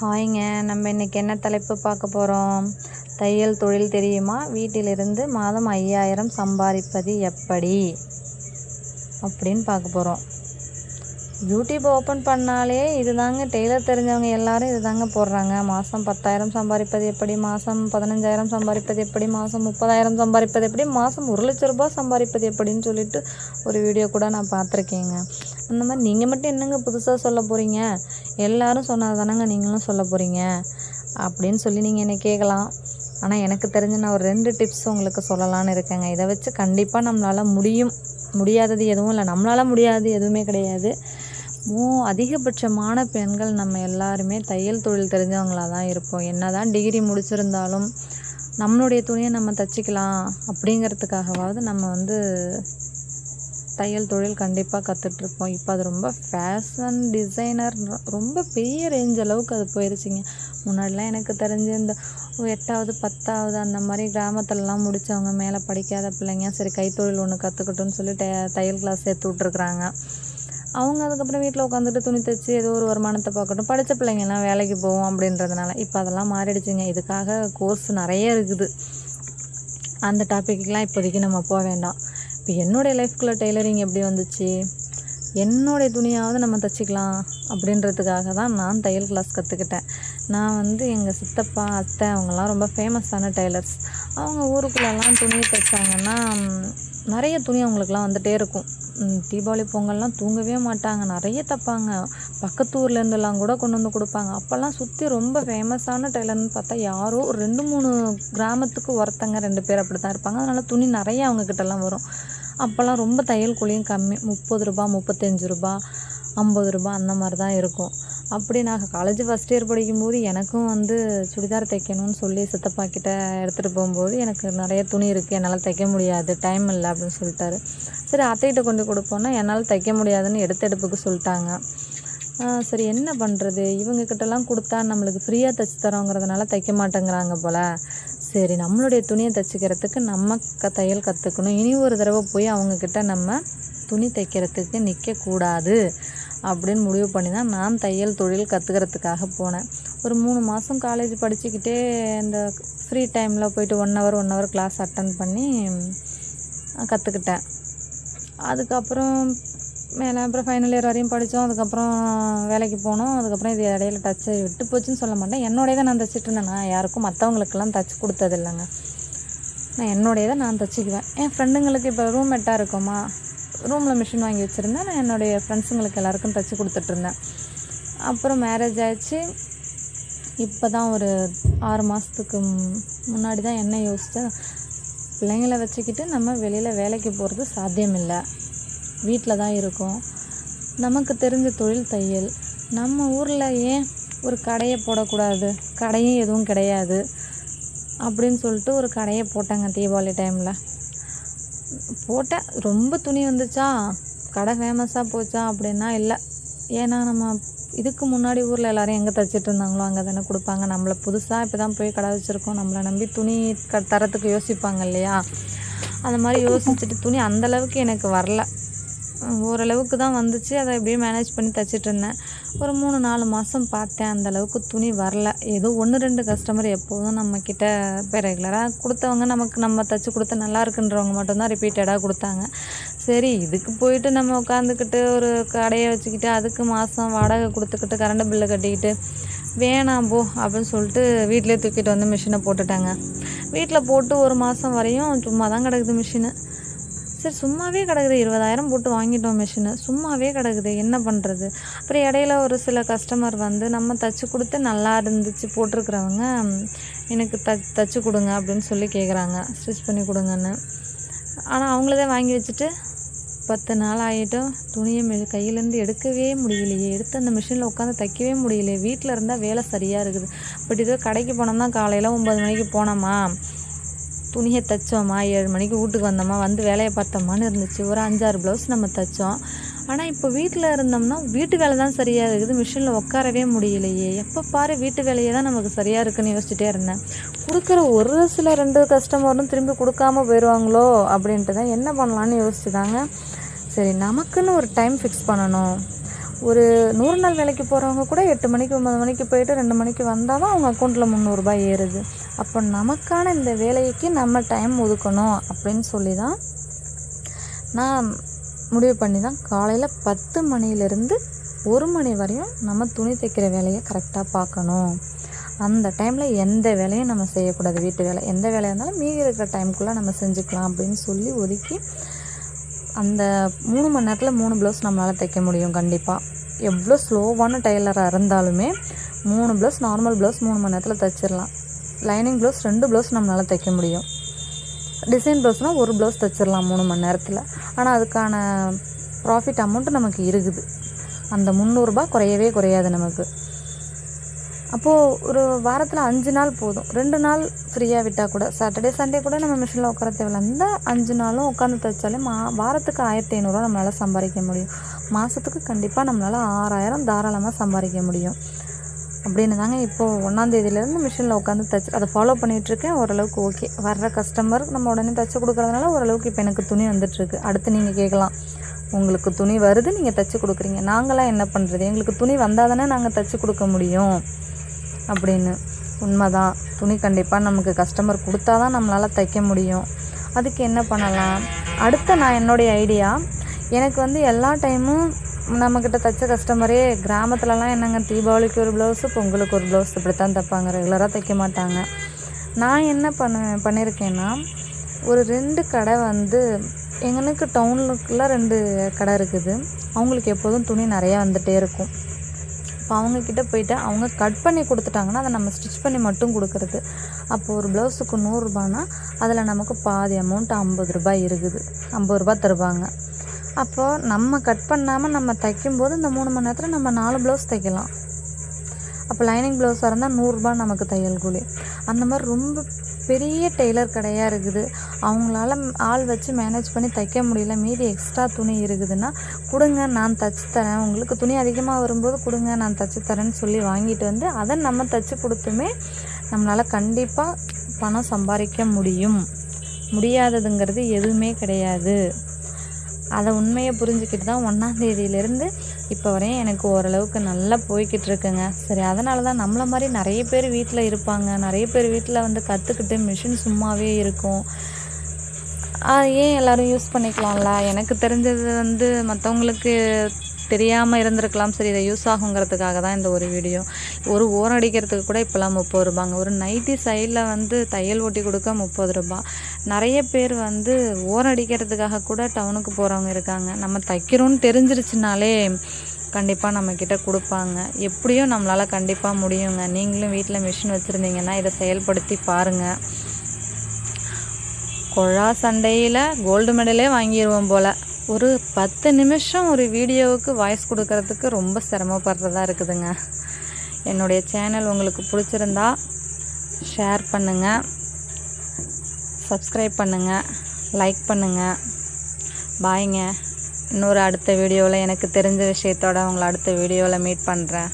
ஹாய்ங்க. நம்ம இன்னைக்கு என்ன தலைப்பு பார்க்க போகிறோம்? தையல் தொழில் தெரியுமா? வீட்டிலிருந்து மாதம் 5000 சம்பாதிப்பது எப்படி அப்படின்னு பார்க்க போகிறோம். யூடியூப் ஓப்பன் பண்ணாலே இதுதாங்க, டெய்லர் தெரிஞ்சவங்க எல்லாரும் இதுதாங்க போடுறாங்க. மாதம் 10,000 சம்பாதிப்பது எப்படி, மாதம் 15,000 சம்பாதிப்பது எப்படி, மாதம் 30,000 சம்பாதிப்பது எப்படி, மாதம் 1,00,000 ரூபாய் சம்பாதிப்பது எப்படின்னு சொல்லிட்டு ஒரு வீடியோ கூட நான் பார்த்துருக்கேங்க. அந்த மாதிரி நீங்கள் மட்டும் என்னங்க புதுசாக சொல்ல போகிறீங்க? எல்லோரும் சொன்னது தானங்க நீங்களும் சொல்ல போகிறீங்க அப்படின்னு சொல்லி நீங்கள் என்னை கேட்கலாம். ஆனால் எனக்கு தெரிஞ்ச நான் ஒரு 2 டிப்ஸ் உங்களுக்கு சொல்லலான்னு இருக்கேங்க. இதை வச்சு கண்டிப்பாக நம்மளால் முடியாதது எதுவும் இல்லை. நம்மளால் முடியாதது எதுவுமே கிடையாது. அதிகபட்சமான பெண்கள் நம்ம எல்லாருமே தையல் தொழில் தெரிஞ்சவங்களாக தான் இருப்போம். என்ன தான் டிகிரி முடிச்சிருந்தாலும் நம்மளுடைய துணியை நம்ம தைச்சிக்கலாம் அப்படிங்கிறதுக்காகவாவது நம்ம தையல் தொழில் கண்டிப்பாக கற்றுட்ருப்போம். இப்போ அது ரொம்ப ஃபேஷன் டிசைனர் ரொம்ப பெரிய ரேஞ்ச் அளவுக்கு அது போயிடுச்சிங்க. முன்னாடிலாம் எனக்கு தெரிஞ்சு இந்த 8வது 10வது அந்த மாதிரி கிராமத்துலலாம் முடித்தவங்க, மேலே படிக்காத பிள்ளைங்க சரி கைத்தொழில் ஒன்று கற்றுக்கட்டும்னு சொல்லி தையல் கிளாஸ் சேர்த்து விட்ருக்குறாங்க. அவங்க அதுக்கப்புறம் வீட்டில் உட்காந்துட்டு துணி தைச்சி ஏதோ ஒரு வருமானத்தை பார்க்கட்டும், படித்த பிள்ளைங்கள்லாம் வேலைக்கு போவோம் அப்படின்றதுனால இப்போ அதெல்லாம் மாறிடுச்சுங்க. இதுக்காக கோர்ஸ் நிறைய இருக்குது. அந்த டாப்பிக்கெலாம் இப்போதைக்கு நம்ம போக வேண்டாம். இப்போ என்னுடைய லைஃப்குள்ளே டெய்லரிங் எப்படி வந்துச்சு, என்னுடைய துணியாவது நம்ம தைச்சிக்கலாம் அப்படின்றதுக்காக தான் நான் தையல் கிளாஸ் கற்றுக்கிட்டேன். நான் எங்கள் சித்தப்பா அத்தை அவங்கெல்லாம் ரொம்ப ஃபேமஸான டெய்லர்ஸ். அவங்க ஊருக்குள்ளெல்லாம் துணி தைச்சாங்கன்னா நிறைய துணி அவங்களுக்குலாம் வந்துகிட்டே இருக்கும். தீபாவளி பொங்கல்லாம் தூங்கவே மாட்டாங்க, நிறைய தைப்பாங்க. பக்கத்து ஊர்லேருந்துலாம் கூட கொண்டு வந்து கொடுப்பாங்க. அப்போல்லாம் சுற்றி ரொம்ப ஃபேமஸான டெய்லர்னு பார்த்தா யாரோ ஒரு 2-3 கிராமத்துக்கு ஒருத்தங்க 2 பேர் அப்படி தான் இருப்பாங்க. அதனால் துணி நிறைய அவங்கக்கிட்டலாம் வரும். அப்போல்லாம் ரொம்ப தையல் கூலியும் கம்மி, 30 ரூபாய் 35 ரூபாய் 50 ரூபாய் அந்த மாதிரி தான் இருக்கும். அப்படி நான் காலேஜ் ஃபஸ்ட் இயர் படிக்கும்போது எனக்கும் சுடிதார் தைக்கணும்னு சொல்லி சித்தப்பா கிட்ட எடுத்துகிட்டு போகும்போது எனக்கு நிறைய துணி இருக்குது, என்னால் தைக்க முடியாது, டைம் இல்லை அப்படின்னு சொல்லிட்டாரு. சரி அத்தைகிட்ட கொண்டு கொடுப்போன்னா என்னால் தைக்க முடியாதுன்னு எடுப்புக்கு சொல்லிட்டாங்க. சரி என்ன பண்ணுறது, இவங்கக்கிட்டலாம் கொடுத்தா நம்மளுக்கு ஃப்ரீயாக தைச்சி தரோங்கிறதுனால தைக்க மாட்டேங்கிறாங்க போல். சரி நம்மளுடைய துணியை தைச்சிக்கிறதுக்கு நம்ம தையல் கற்றுக்கணும். இனி ஒரு தடவை போய் அவங்கக்கிட்ட நம்ம துணி தைக்கிறதுக்கு நிற்கக்கூடாது அப்படின்னு முடிவு பண்ணி தான் நான் தையல் தொழில் கற்றுக்கிறதுக்காக போனேன். ஒரு 3 மாதம் காலேஜ் படிச்சுக்கிட்டே இந்த ஃப்ரீ டைமில் போயிட்டு 1 ஹவர் கிளாஸ் அட்டன் பண்ணி கற்றுக்கிட்டேன். அதுக்கப்புறம் அப்புறம் ஃபைனல் இயர் வரையும் படித்தோம். அதுக்கப்புறம் வேலைக்கு போனோம். அதுக்கப்புறம் இது இடையில டச்சை விட்டு போச்சுன்னு சொல்ல மாட்டேன். என்னோடையதை நான் தைச்சிட்டு இருந்தேன். நான் யாருக்கும் மற்றவங்களுக்கெல்லாம் தைச்சி கொடுத்தது இல்லைங்க. நான் என்னுடையதை நான் தைச்சிக்குவேன். என் ஃப்ரெண்டுங்களுக்கு இப்போ ரூம்மேட்டாக இருக்கோமா, ரூமில் மிஷின் வாங்கி வச்சுருந்தேன். நான் என்னுடைய ஃப்ரெண்ட்ஸுங்களுக்கு எல்லாேருக்கும் தைச்சி கொடுத்துட்ருந்தேன். அப்புறம் மேரேஜ் ஆச்சு. இப்போ தான் ஒரு 6 மாதத்துக்கு முன்னாடி தான் என்ன யோசித்தேன், பிள்ளைங்களை வச்சுக்கிட்டு நம்ம வெளியில் வேலைக்கு போகிறது சாத்தியமில்லை, வீட்டில் தான் இருக்கோம். நமக்கு தெரிஞ்ச தொழில் தையல். நம்ம ஊரில் ஏன் ஒரு கடையை போடக்கூடாது, கடையும் எதுவும் கிடையாது அப்படின்னு சொல்லிட்டு ஒரு கடையை போட்டாங்க. தீபாவளி டைமில் போட்டேன். ரொம்ப துணி வந்துச்சா, கடை ஃபேமஸாக போச்சா அப்படின்னா இல்லை. ஏன்னா நம்ம இதுக்கு முன்னாடி ஊரில் எல்லோரும் எங்கே தைச்சிட்டு இருந்தாங்களோ அங்கே தானே கொடுப்பாங்க. நம்மளை புதுசாக இப்போ தான் போய் கடை வச்சுருக்கோம், நம்மளை நம்பி துணி தரத்துக்கு யோசிப்பாங்க இல்லையா. அந்த மாதிரி யோசிச்சுட்டு துணி அந்தளவுக்கு எனக்கு வரல, ஓரளவுக்கு தான் வந்துச்சு. அதை எப்படியும் மேனேஜ் பண்ணி தைச்சிட்டு இருந்தேன். ஒரு 3-4 மாதம் பார்த்தேன், அந்தளவுக்கு துணி வரல. ஏதோ 1-2 கஸ்டமர் எப்போதும் நம்மக்கிட்ட இப்போ ரெகுலராக கொடுத்தவங்க, நம்ம தைச்சி கொடுத்த நல்லா இருக்குன்றவங்க மட்டும்தான் ரிப்பீட்டடாக கொடுத்தாங்க. சரி இதுக்கு போயிட்டு நம்ம உட்காந்துக்கிட்டு ஒரு கடையை வச்சுக்கிட்டு அதுக்கு மாதம் வாடகை கொடுத்துக்கிட்டு கரண்ட் பில்லை கட்டிக்கிட்டு வேணாம் போ அப்படின்னு சொல்லிட்டு வீட்டிலே தூக்கிட்டு மிஷினை போட்டுட்டாங்க. வீட்டில் போட்டு 1 மாதம் வரையும் சும்மா தான் கிடக்குது மிஷினு. சரி சும்மாவே கிடக்குது, 20,000 போட்டு வாங்கிட்டோம் மிஷினு, சும்மாவே கிடக்குது, என்ன பண்ணுறது. அப்புறம் இடையில ஒரு சில கஸ்டமர் நம்ம தைச்சி கொடுத்து நல்லா இருந்துச்சு போட்டிருக்கிறவங்க எனக்கு தைச்சி கொடுங்க அப்படின்னு சொல்லி கேட்குறாங்க, ஸ்டிச் பண்ணி கொடுங்கன்னு. ஆனால் அவங்களதே வாங்கி வச்சுட்டு 10 நாள் ஆகிட்டோம், துணியை கையிலேருந்து எடுக்கவே முடியலையே, எடுத்து அந்த மிஷினில் உட்காந்து தைக்கவே முடியலையே. வீட்டில் இருந்தால் வேலை சரியாக இருக்குது. பட் இதோ கடைக்கு போனோம்னா காலையில் 9 மணிக்கு போனோமா, துணியை தைச்சோமா, 7 மணிக்கு வீட்டுக்கு வந்தோமா, வேலையை பார்த்தோமான்னு இருந்துச்சு. ஒரு 5-6 ப்ளவுஸ் நம்ம தைச்சோம். ஆனால் இப்போ வீட்டில் இருந்தோம்னா வீட்டு வேலை தான் சரியாக இருக்குது, மிஷினில் உட்காரவே முடியலையே. எப்போ பாரு வீட்டு வேலையே தான் நமக்கு சரியாக இருக்குதுன்னு யோசிச்சுட்டே இருந்தேன். கொடுக்குற ஒரு சில 2 கஸ்டமரும் திரும்பி கொடுக்காம போயிடுவாங்களோ அப்படின்ட்டு தான் என்ன பண்ணலான்னு யோசிச்சுதாங்க. சரி நமக்குன்னு ஒரு டைம் ஃபிக்ஸ் பண்ணணும், ஒரு 100 நாள் வேலைக்கு போகிறவங்க கூட 8 மணிக்கு 9 மணிக்கு போயிட்டு 2 மணிக்கு வந்தால் தான் அவங்க அக்கௌண்ட்டில் 300 ரூபாய் ஏறுது. அப்போ நமக்கான இந்த வேலைக்கு நம்ம டைம் ஒதுக்கணும் அப்படின்னு சொல்லி தான் நான் முடிவு பண்ணி தான் காலையில் 10 மணிலேருந்து 1 மணி வரையும் நம்ம துணி தைக்கிற வேலையை கரெக்டாக பார்க்கணும். அந்த டைமில் எந்த வேலையும் நம்ம செய்யக்கூடாது. வீட்டு வேலை எந்த வேலையாக இருந்தாலும் மீதி இருக்கிற டைமுக்குள்ளே நம்ம செஞ்சுக்கலாம் அப்படின்னு சொல்லி ஒதுக்கி அந்த 3 மணி நேரத்தில் 3 ப்ளவுஸ் நம்மளால் தைக்க முடியும். கண்டிப்பாக எவ்வளோ ஸ்லோவான டெய்லராக இருந்தாலுமே 3 ப்ளவுஸ் நார்மல் ப்ளவுஸ் 3 மணி நேரத்தில் தைச்சிடலாம். லைனிங் ப்ளவுஸ் 2 ப்ளவுஸ் நம்மளால் தைக்க முடியும். டிசைன் ப்ளவுஸ்னால் 1 ப்ளவுஸ் தைச்சிடலாம் 3 மணி நேரத்தில். ஆனால் அதுக்கான ப்ராஃபிட் அமௌண்ட்டு நமக்கு இருக்குது. அந்த 300 ரூபாய் குறையவே குறையாது நமக்கு. அப்போது ஒரு வாரத்தில் 5 நாள் போதும். 2 நாள் ஃப்ரீயாக விட்டால் கூட சாட்டர்டே சண்டே கூட நம்ம மிஷினில் உட்கார தேவையில்ல. அந்த 5 நாளும் உட்காந்து தைச்சாலே வாரத்துக்கு 1500 நம்மளால் சம்பாதிக்க முடியும். மாதத்துக்கு கண்டிப்பாக நம்மளால் 6000 தாராளமாக சம்பாதிக்க முடியும். அப்படின்னு தாங்க இப்போது 1ஆம் தேதியிலேருந்து மிஷினில் உட்காந்து தைச்சி அதை ஃபாலோ பண்ணிகிட்ருக்கேன். ஓரளவுக்கு ஓகே. வர்ற கஸ்டமர் நம்ம உடனே தைச்சி கொடுக்குறதுனால ஓரளவுக்கு இப்போ எனக்கு துணி வந்துட்டுருக்கு. அடுத்து நீங்கள் கேட்கலாம், உங்களுக்கு துணி வருது, நீங்கள் தைச்சி கொடுக்குறீங்க, நாங்களாம் என்ன பண்ணுறது? எங்களுக்கு துணி வந்தால் தானே நாங்கள் தைச்சி கொடுக்க முடியும் அப்படின்னு. உண்மைதான். துணி கண்டிப்பாக நமக்கு கஸ்டமர் கொடுத்தா தான் நம்மளால் தைக்க முடியும். அதுக்கு என்ன பண்ணலாம்? அடுத்த நான் என்னுடைய ஐடியா, எனக்கு வந்து எல்லா டைமும் நம்மக்கிட்ட தைச்ச கஸ்டமரே கிராமத்துலலாம் என்னங்க தீபாவளிக்கு ஒரு ப்ளவுஸு, பொங்கலுக்கு ஒரு ப்ளவுஸ் இப்படி தான் தைப்பாங்க, ரெகுலராக தைக்க மாட்டாங்க. நான் என்ன பண்ணியிருக்கேன்னா, ஒரு 2 கடை வந்து எங்களுக்கு டவுனுக்குள்ளே 2 கடை இருக்குது. அவங்களுக்கு எப்போதும் துணி நிறையா வந்துகிட்டே இருக்கும். இப்போ அவங்கக்கிட்ட போய்ட்டு அவங்க கட் பண்ணி கொடுத்துட்டாங்கன்னா அதை நம்ம ஸ்டிச் பண்ணி மட்டும் கொடுக்குறது. அப்போது ஒரு ப்ளவுஸுக்கு 100 ரூபான்னா அதில் நமக்கு பாதி அமௌண்ட் 50 ரூபாய் இருக்குது. 50 ரூபாய் தருவாங்க. அப்போது நம்ம கட் பண்ணாமல் நம்ம தைக்கும்போது இந்த 3 மணி நேரத்தில் நம்ம 4 ப்ளவுஸ் தைக்கலாம். அப்போ லைனிங் ப்ளவுஸாக இருந்தால் 100 ரூபாய் நமக்கு தையல் கூலி. அந்த மாதிரி ரொம்ப பெரிய டெய்லர் கடையாக இருக்குது. அவங்களால ஆள் வச்சு மேனேஜ் பண்ணி தைக்க முடியல, மீதி எக்ஸ்ட்ரா துணி இருக்குதுன்னா கொடுங்க, நான் தைச்சி தரேன், உங்களுக்கு துணி அதிகமாக வரும்போது கொடுங்க, நான் தைச்சி தரேன்னு சொல்லி வாங்கிட்டு வந்து அதை நம்ம தைச்சி கொடுத்துமே நம்மளால் கண்டிப்பாக பணம் சம்பாதிக்க முடியும். முடியாததுங்கிறது எதுவுமே கிடையாது. அதை உண்மையை புரிஞ்சுக்கிட்டு தான் 1ஆம் தேதியிலேருந்து இப்போ வரையும் எனக்கு ஓரளவுக்கு நல்லா போய்கிட்டு இருக்குங்க. சரி, அதனால தான் நம்மளை மாதிரி நிறைய பேர் வீட்டில் இருப்பாங்க. நிறைய பேர் வீட்டில் வந்து கற்றுக்கிட்டு மிஷின் சும்மாவே இருக்கும். ஏன் எல்லோரும் யூஸ் பண்ணிக்கலாம்ல. எனக்கு தெரிஞ்சது வந்து மற்றவங்களுக்கு தெரியாமல் இருந்திருக்கலாம். சரி, இதை யூஸ் ஆகுங்கிறதுக்காக தான் இந்த ஒரு வீடியோ. ஒரு ஓரம் அடிக்கிறதுக்கு கூட இப்போலாம் 30 ரூபாங்க. ஒரு நைட்டி சைடில் வந்து தையல் ஓட்டி கொடுக்க 30 ரூபா. நிறைய பேர் வந்து ஓரம் அடிக்கிறதுக்காக கூட டவுனுக்கு போகிறவங்க இருக்காங்க. நம்ம தைக்கிறோன்னு தெரிஞ்சிருச்சுனாலே கண்டிப்பாக நம்மக்கிட்ட கொடுப்பாங்க. எப்படியும் நம்மளால் கண்டிப்பாக முடியுங்க. நீங்களும் வீட்டில் மிஷின் வச்சுருந்தீங்கன்னா இதை செயல்படுத்தி பாருங்கள். கொழா சண்டையில் கோல்டு மெடலே வாங்கிடுவோம் போல். ஒரு 10 நிமிஷம் ஒரு வீடியோவுக்கு வாய்ஸ் கொடுக்கறதுக்கு ரொம்ப சிரமப்படுறதா இருக்குதுங்க. என்னுடைய சேனல் உங்களுக்கு பிடிச்சிருந்தா ஷேர் பண்ணுங்கள், சப்ஸ்கிரைப் பண்ணுங்கள், லைக் பண்ணுங்கள். பாய்ங்க. இன்னொரு அடுத்த வீடியோவில் எனக்கு தெரிஞ்ச விஷயத்தோட உங்களை அடுத்த வீடியோவில் மீட் பண்ணுறேன்.